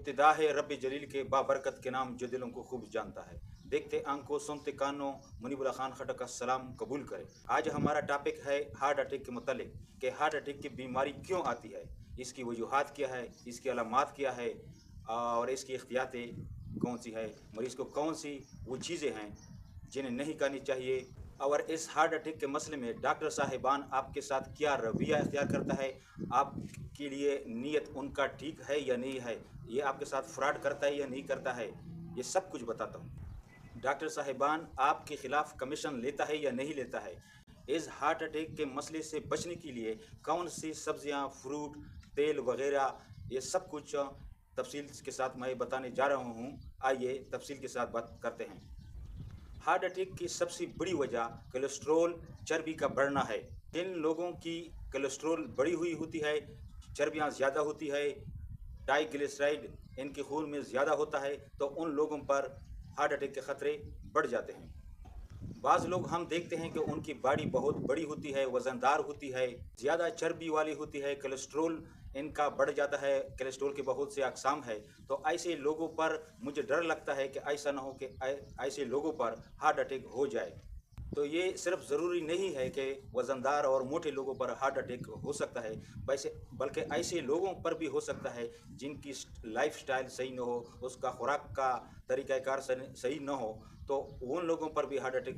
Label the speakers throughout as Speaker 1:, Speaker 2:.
Speaker 1: इब्तिदा है रब जलील के बाबरकत के नाम जो दिलों को खूब जानता है। देखते आंखों सुनते कानों मुनीबुल्ला खान खटक का सलाम कबूल करें। आज हमारा टॉपिक है हार्ट अटैक के मुतालिक कि हार्ट अटैक की बीमारी क्यों आती है, इसकी वजूहात क्या है, इसकी अलामात क्या है और इसकी एहतियातें कौन सी है, मरीज़ को कौन सी वो चीज़ें हैं जिन्हें नहीं करनी चाहिए, और इस हार्ट अटैक के मसले में डॉक्टर साहिबान आपके साथ क्या रवैया इख्तियार करता है, आपके लिए नीयत उनका ठीक है या नहीं है, ये आपके साथ फ्रॉड करता है या नहीं करता है, ये सब कुछ बताता हूँ। डॉक्टर साहिबान आपके ख़िलाफ़ कमीशन लेता है या नहीं लेता है, इस हार्ट अटैक के मसले से बचने के लिए कौन सी सब्ज़ियाँ, फ्रूट, तेल वगैरह, ये सब कुछ तफसील के साथ मैं बताने जा रहा हूँ। आइए तफसील के साथ बात करते हैं। हार्ट अटैक की सबसे बड़ी वजह कोलेस्ट्रॉल, चर्बी का बढ़ना है। जिन लोगों की कोलेस्ट्रॉल बढ़ी हुई होती है, चर्बियाँ ज़्यादा होती है, ट्राइग्लिसराइड इनके खून में ज़्यादा होता है, तो उन लोगों पर हार्ट अटैक के ख़तरे बढ़ जाते हैं। बाज़ लोग हम देखते हैं कि उनकी बॉडी बहुत बड़ी होती है, वज़नदार होती है, ज़्यादा चर्बी वाली होती है, कोलेस्ट्रॉल इनका बढ़ जाता है, कोलेस्ट्रॉल के बहुत से अक़साम है। तो ऐसे लोगों पर मुझे डर लगता है कि ऐसा ना हो कि ऐसे लोगों पर हार्ट अटैक हो जाए। तो ये सिर्फ ज़रूरी नहीं है कि वज़नदार और मोटे लोगों पर हार्ट अटैक हो सकता है, वैसे बल्कि ऐसे लोगों पर भी हो सकता है जिनकी लाइफस्टाइल सही न हो, उसका खुराक का तरीक़ाकार सही न हो, तो उन लोगों पर भी हार्ट अटैक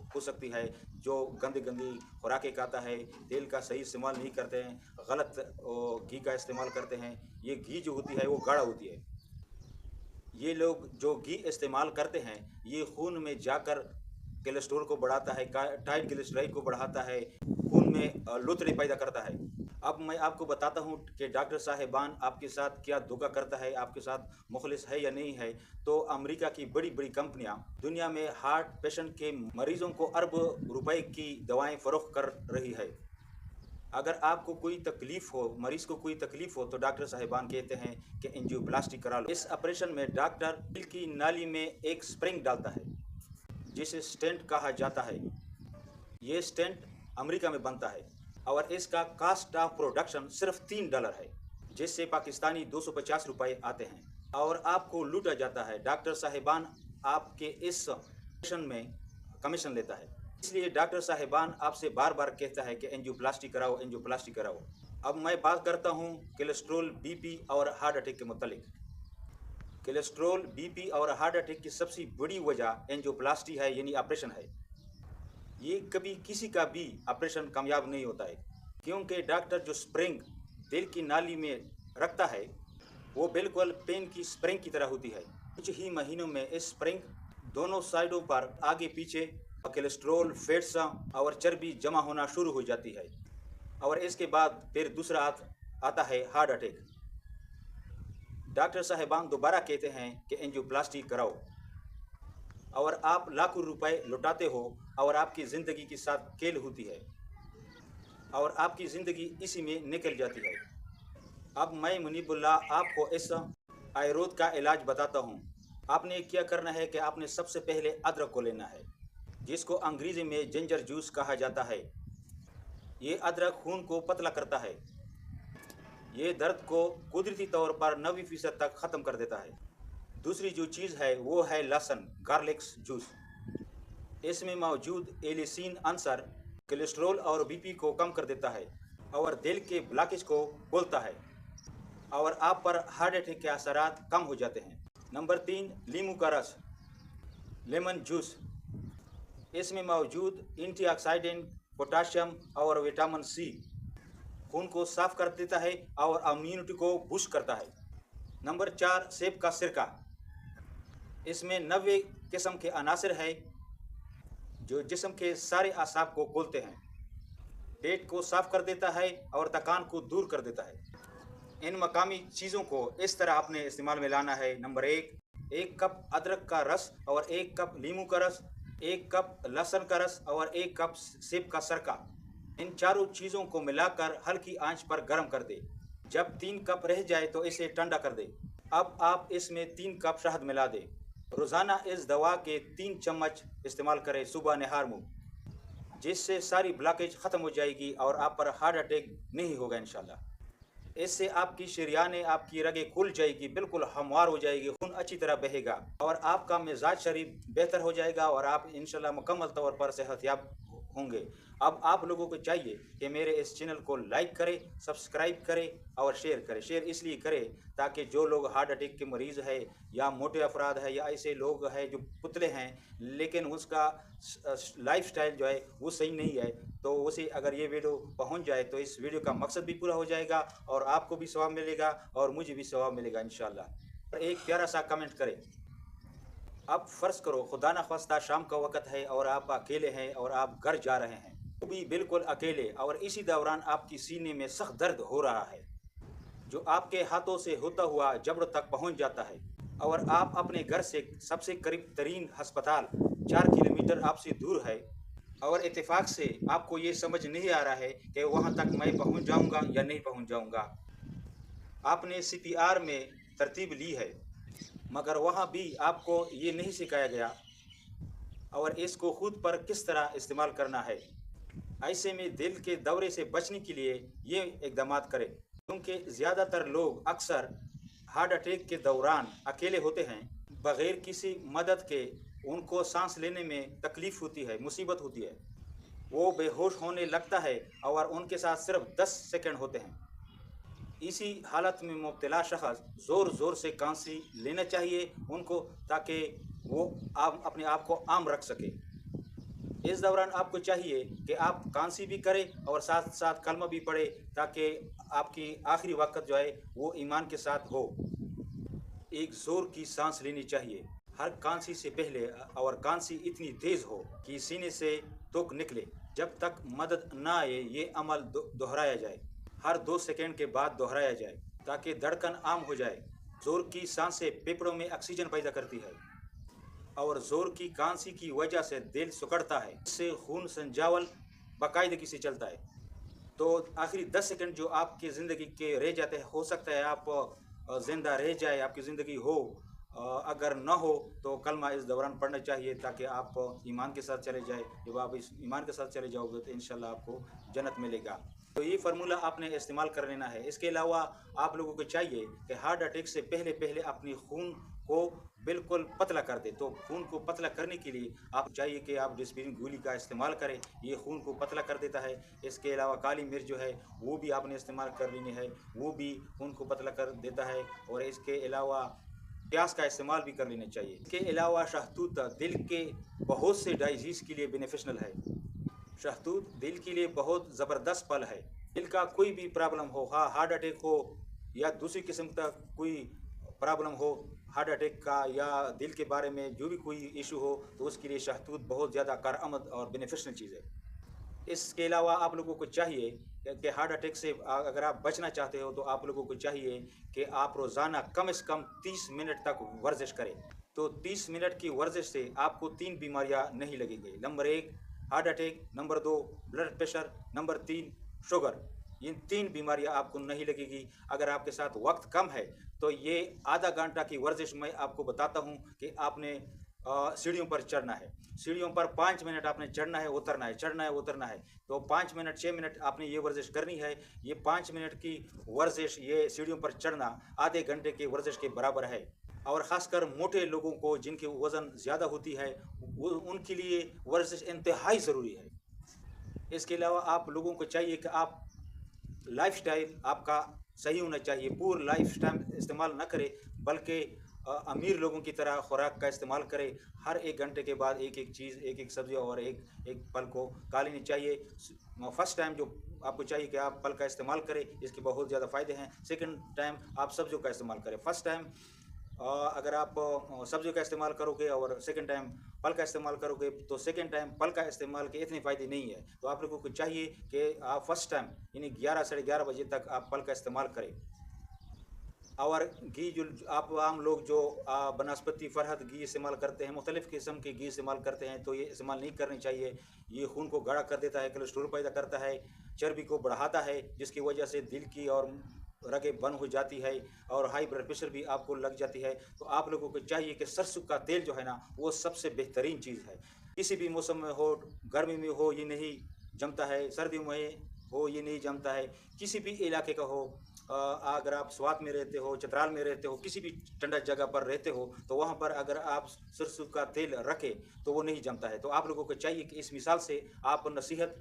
Speaker 1: हो सकती है जो गंदी खुराकें खाता है, तेल का सही इस्तेमाल नहीं करते हैं, गलत घी का इस्तेमाल करते हैं। ये घी जो होती है वो गाढ़ा होती है। ये लोग जो घी इस्तेमाल करते हैं ये खून में जाकर कोलेस्ट्रॉल को बढ़ाता है, ट्राइग्लिसराइड को बढ़ाता है, खून में लुत्रे पैदा करता है। अब मैं आपको बताता हूँ कि डॉक्टर साहिबान आपके साथ क्या धोखा करता है, आपके साथ मुखलिस है या नहीं है। तो अमेरिका की बड़ी बड़ी कंपनियाँ दुनिया में हार्ट पेशेंट के मरीज़ों को अरबों रुपए की दवाएं फ़रोख्त कर रही है। अगर आपको कोई तकलीफ़ हो, मरीज़ को कोई तकलीफ़ हो, तो डॉक्टर साहिबान कहते हैं कि एंजियोप्लास्टी करा लो। इस ऑपरेशन में डॉक्टर दिल की नाली में एक स्प्रिंग डालता है जिसे स्टेंट कहा जाता है। ये स्टेंट अमेरिका में बनता है और इसका कास्ट ऑफ प्रोडक्शन सिर्फ $3 है, जिससे पाकिस्तानी 250 रुपये आते हैं और आपको लूटा जाता है। डॉक्टर साहिबान आपके इस ऑपरेशन में कमीशन लेता है, इसलिए डॉक्टर साहिबान आपसे बार बार कहता है कि एंजियोप्लास्टी कराओ, एंजियोप्लास्टी कराओ। अब मैं बात करता हूँ कोलेस्ट्रॉल, बीपी और हार्ट अटैक के मुतालिक। कोलेस्ट्रॉल, बीपी और हार्ट अटैक की सबसे बड़ी वजह एंजियोप्लास्टी है, यानी ऑपरेशन है। ये कभी किसी का भी ऑपरेशन कामयाब नहीं होता है, क्योंकि डॉक्टर जो स्प्रिंग दिल की नाली में रखता है वो बिल्कुल पेन की स्प्रिंग की तरह होती है। कुछ ही महीनों में इस स्प्रिंग दोनों साइडों पर आगे पीछे कोलेस्ट्रॉल, फैट्स और चर्बी जमा होना शुरू हो जाती है और इसके बाद फिर दूसरा आता है हार्ट अटैक। डॉक्टर साहिबान दोबारा कहते हैं कि एंजियोप्लास्टी कराओ और आप लाखों रुपए लुटाते हो और आपकी ज़िंदगी के साथ खेल होती है और आपकी ज़िंदगी इसी में निकल जाती है। अब मैं मुनीबुल्ला आपको इस आयुर्वेद का इलाज बताता हूँ। आपने क्या करना है कि आपने सबसे पहले अदरक को लेना है, जिसको अंग्रेज़ी में जिंजर जूस कहा जाता है। ये अदरक खून को पतला करता है, ये दर्द को कुदरती तौर पर 90% तक ख़त्म कर देता है। दूसरी जो चीज़ है वो है लहसुन, गार्लिक जूस। इसमें मौजूद एलिसिन अंसर कोलेस्ट्रॉल और बीपी को कम कर देता है और दिल के ब्लॉकेज को खोलता है और आप पर हार्ट अटैक के असरात कम हो जाते हैं। नंबर 3, नींबू का रस, लेमन जूस। इसमें मौजूद एंटीऑक्सीडेंट, पोटाशियम और विटामिन सी खून को साफ कर देता है और इम्यूनिटी को बूस्ट करता है। नंबर 4, सेब का सिरका। इसमें 90 किस्म के अनासर है जो जिस्म के सारे आसाब को खोलते हैं, पेट को साफ कर देता है और थकान को दूर कर देता है। इन मकामी चीज़ों को इस तरह आपने इस्तेमाल में लाना है। नंबर 1 कप अदरक का रस और 1 कप नींबू का रस, 1 कप लहसुन का रस और 1 कप सेब का सिरका। इन चारों चीज़ों को मिलाकर हल्की आंच पर गर्म कर दे। जब 3 कप रह जाए तो इसे ठंडा कर दे। अब आप इसमें 3 कप शहद मिला दें। रोज़ाना इस दवा के 3 चम्मच इस्तेमाल करें सुबह नहार मुँह, जिससे सारी ब्लॉकेज ख़त्म हो जाएगी और आप पर हार्ट अटैक नहीं होगा इंशाल्लाह। इससे आपकी शरियानें, आपकी रगें खुल जाएगी, बिल्कुल हमवार हो जाएगी, खून अच्छी तरह बहेगा और आपका मिजाज शरीफ बेहतर हो जाएगा और आप इंशाल्लाह मुकम्मल तौर पर सेहतयाब होंगे। अब आप लोगों को चाहिए कि मेरे इस चैनल को लाइक करें, सब्सक्राइब करें और शेयर करें। शेयर इसलिए करें ताकि जो लोग हार्ट अटैक के मरीज़ है या मोटे अफराद है या ऐसे लोग हैं जो पुतले हैं लेकिन उसका लाइफ स्टाइल जो है वो सही नहीं है, तो उसे अगर ये वीडियो पहुंच जाए तो इस वीडियो का मकसद भी पूरा हो जाएगा और आपको भी सवाब मिलेगा और मुझे भी सवाब मिलेगा इंशाल्लाह। एक प्यारा सा कमेंट करें। अब फ़र्ज़ करो खुदा न ख्वास्ता शाम का वक़्त है और आप अकेले हैं और आप घर जा रहे हैं, वो भी बिल्कुल अकेले, और इसी दौरान आपकी सीने में सख्त दर्द हो रहा है जो आपके हाथों से होता हुआ जबड़ तक पहुंच जाता है और आप अपने घर से सबसे करीब तरीन अस्पताल 4 किलोमीटर आपसे दूर है और इत्तेफाक से आपको ये समझ नहीं आ रहा है कि वहाँ तक मैं पहुँच जाऊँगा या नहीं पहुँच जाऊँगा। आपने CPR में तरतीब ली है मगर वहाँ भी आपको ये नहीं सिखाया गया और इसको खुद पर किस तरह इस्तेमाल करना है। ऐसे में दिल के दौरे से बचने के लिए ये इक़दाम करें, क्योंकि ज़्यादातर लोग अक्सर हार्ट अटैक के दौरान अकेले होते हैं, बग़ैर किसी मदद के उनको सांस लेने में तकलीफ़ होती है, मुसीबत होती है, वो बेहोश होने लगता है और उनके साथ सिर्फ 10 सेकंड होते हैं। इसी हालत में मुब्तला शख़्स ज़ोर ज़ोर से खांसी लेना चाहिए उनको, ताकि वो अपने आप को आम रख सके। इस दौरान आपको चाहिए कि आप खांसी भी करें और साथ साथ कलमा भी पढ़े, ताकि आपकी आखिरी वक्त जो है वो ईमान के साथ हो। एक ज़ोर की सांस लेनी चाहिए हर खांसी से पहले और खांसी इतनी तेज़ हो कि सीने से तुक निकले। जब तक मदद ना आए ये अमल दोहराया जाए, हर 2 सेकंड के बाद दोहराया जाए ताकि धड़कन आम हो जाए। ज़ोर की सांसें फेफड़ों में ऑक्सीजन पैदा करती है और ज़ोर की खांसी की वजह से दिल सिकुड़ता है, इससे खून संजावल बाकायदगी से चलता है। तो आखिरी 10 सेकंड जो आपकी ज़िंदगी के रह जाते हैं, हो सकता है आप ज़िंदा रह जाए, आपकी ज़िंदगी हो, अगर न हो तो कलमा इस दौरान पढ़ना चाहिए ताकि आप ईमान के साथ चले जाए। जब आप इस ईमान के साथ चले जाओगे तो इंशाल्लाह आपको जन्नत मिलेगा। तो ये फार्मूला आपने इस्तेमाल कर लेना है। इसके अलावा आप लोगों को चाहिए कि हार्ट अटैक से पहले पहले अपनी खून को बिल्कुल पतला कर दे। तो खून को पतला करने के लिए आप चाहिए कि आप डिस्पिरिन गोली का इस्तेमाल करें, ये खून को पतला कर देता है। इसके अलावा काली मिर्च जो है वो भी आपने इस्तेमाल कर लेनी है, वो भी खून को पतला कर देता है। और इसके अलावा प्याज का इस्तेमाल भी कर लेना चाहिए। इसके अलावा शहतूत दिल के बहुत से डाइजीज़ के लिए बेनिफिशनल है। शहतूत दिल के लिए बहुत ज़बरदस्त फल है। दिल का कोई भी प्रॉब्लम हो, हार्ट अटैक हो या दूसरी किस्म का कोई प्रॉब्लम हो, हार्ट अटैक का या दिल के बारे में जो भी कोई इशू हो, तो उसके लिए शहतूत बहुत ज़्यादा कारआमद और बेनिफिशनल चीज़ है। इसके अलावा आप लोगों को चाहिए कि हार्ट अटैक से अगर आप बचना चाहते हो तो आप लोगों को चाहिए कि आप रोज़ाना कम से कम 30 मिनट तक वर्जिश करें। तो 30 मिनट की वर्जिश से आपको 3 बीमारियां नहीं लगेंगी। Number 1 heart attack, number 2 blood pressure, number 3 sugar. इन 3 बीमारियां आपको नहीं लगेगी। अगर आपके साथ वक्त कम है तो ये आधा घंटा की वर्जिश मैं आपको बताता हूँ कि आपने सीढ़ियों पर चढ़ना है। सीढ़ियों पर 5 मिनट आपने चढ़ना है, उतरना है, चढ़ना है, उतरना है। तो 5 मिनट 6 मिनट आपने ये वर्जिश करनी है। ये 5 मिनट की वर्जिश, ये सीढ़ियों पर चढ़ना आधे घंटे की वर्जिश के बराबर है। और ख़ासकर मोटे लोगों को जिनकी वज़न ज़्यादा होती है वो उनके लिए वर्जिश इंतहाई ज़रूरी है। इसके अलावा आप लोगों को चाहिए कि आप लाइफस्टाइल आपका सही होना चाहिए। पूरा लाइफस्टाइल इस्तेमाल ना करें, बल्कि अमीर लोगों की तरह खुराक का इस्तेमाल करें। हर 1 घंटे के बाद एक एक चीज़, एक एक सब्ज़ी और एक एक फल को खा लेनी चाहिए। फर्स्ट टाइम जो आपको चाहिए कि आप फल का इस्तेमाल करें, इसके बहुत ज़्यादा फ़ायदे हैं। सेकंड टाइम आप सब्जियों का इस्तेमाल करें। फर्स्ट टाइम अगर आप सब्जियों का इस्तेमाल करोगे और सेकंड टाइम फल का इस्तेमाल करोगे तो सेकंड टाइम फल का इस्तेमाल के इतने फ़ायदे नहीं है। तो आप लोगों को चाहिए कि आप फर्स्ट टाइम यानी 11 साढ़े 11 बजे तक आप फल का इस्तेमाल करें। और घी जो आप आम लोग जो बनस्पति फरहद घी इस्तेमाल करते हैं, मुख्तलिफ़ किस्म के घी इस्तेमाल करते हैं, तो ये इस्तेमाल नहीं करनी चाहिए। ये खून को गाढ़ा कर देता है, कोलेस्ट्रॉल पैदा करता है, चर्बी को बढ़ाता है, जिसकी वजह से दिल की और रगें बंद हो जाती है और हाई ब्लड प्रेशर भी आपको लग जाती है। तो आप लोगों को चाहिए कि सरसों का तेल जो है ना वो सबसे बेहतरीन चीज़ है। किसी भी मौसम में हो, गर्मी में हो ये नहीं जमता है, सर्दियों में हो ये नहीं जमता है, किसी भी इलाके का हो, अगर आप स्वात में रहते हो, चित्राल में रहते हो, किसी भी ठंडा जगह पर रहते हो, तो वहाँ पर अगर आप सरसों का तेल रखें तो वो नहीं जमता है। तो आप लोगों को चाहिए कि इस मिसाल से आप नसीहत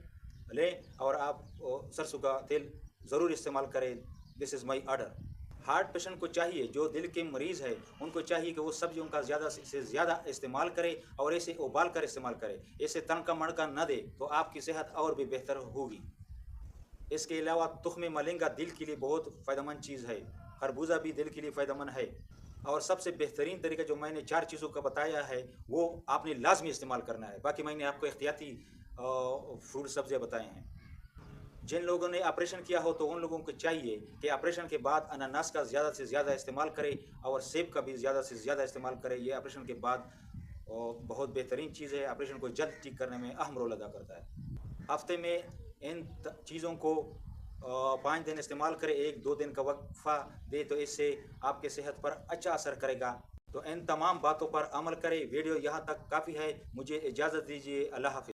Speaker 1: लें और आप सरसों का तेल ज़रूर इस्तेमाल करें। This is my order. Heart patient को चाहिए, जो दिल के मरीज़ है, उनको चाहिए कि वो सब्जियों का ज़्यादा से ज़्यादा इस्तेमाल करे और इसे उबाल कर इस्तेमाल करे। इसे तनका मणका न दे तो आपकी सेहत और भी बेहतर होगी। इसके अलावा तुख्म मलिंगा दिल के लिए बहुत फ़ायदेमंद चीज़ है। खरबूजा भी दिल के लिए फ़ायदेमंद है। और सबसे बेहतरीन तरीका जो मैंने 4 चीज़ों का बताया है, वो आपने लाज़मी इस्तेमाल करना है। बाकी मैंने आपको एहतियाती फ्रूट सब्ज़ियाँ बताए हैं। जिन लोगों ने ऑपरेशन किया हो तो उन लोगों को चाहिए कि ऑपरेशन के बाद अनानास का ज़्यादा से ज़्यादा इस्तेमाल करें और सेब का भी ज़्यादा से ज़्यादा इस्तेमाल करें। ये ऑपरेशन के बाद बहुत बेहतरीन चीज़ है, ऑपरेशन को जल्द ठीक करने में अहम रोल अदा करता है। हफ्ते में इन चीज़ों को 5 दिन इस्तेमाल करें, 1-2 दिन का वक्फा दे तो इससे आपके सेहत पर अच्छा असर करेगा। तो इन तमाम बातों पर अमल करें। वीडियो यहाँ तक काफ़ी है। मुझे इजाज़त दीजिए। अल्लाह हाफ़िज़।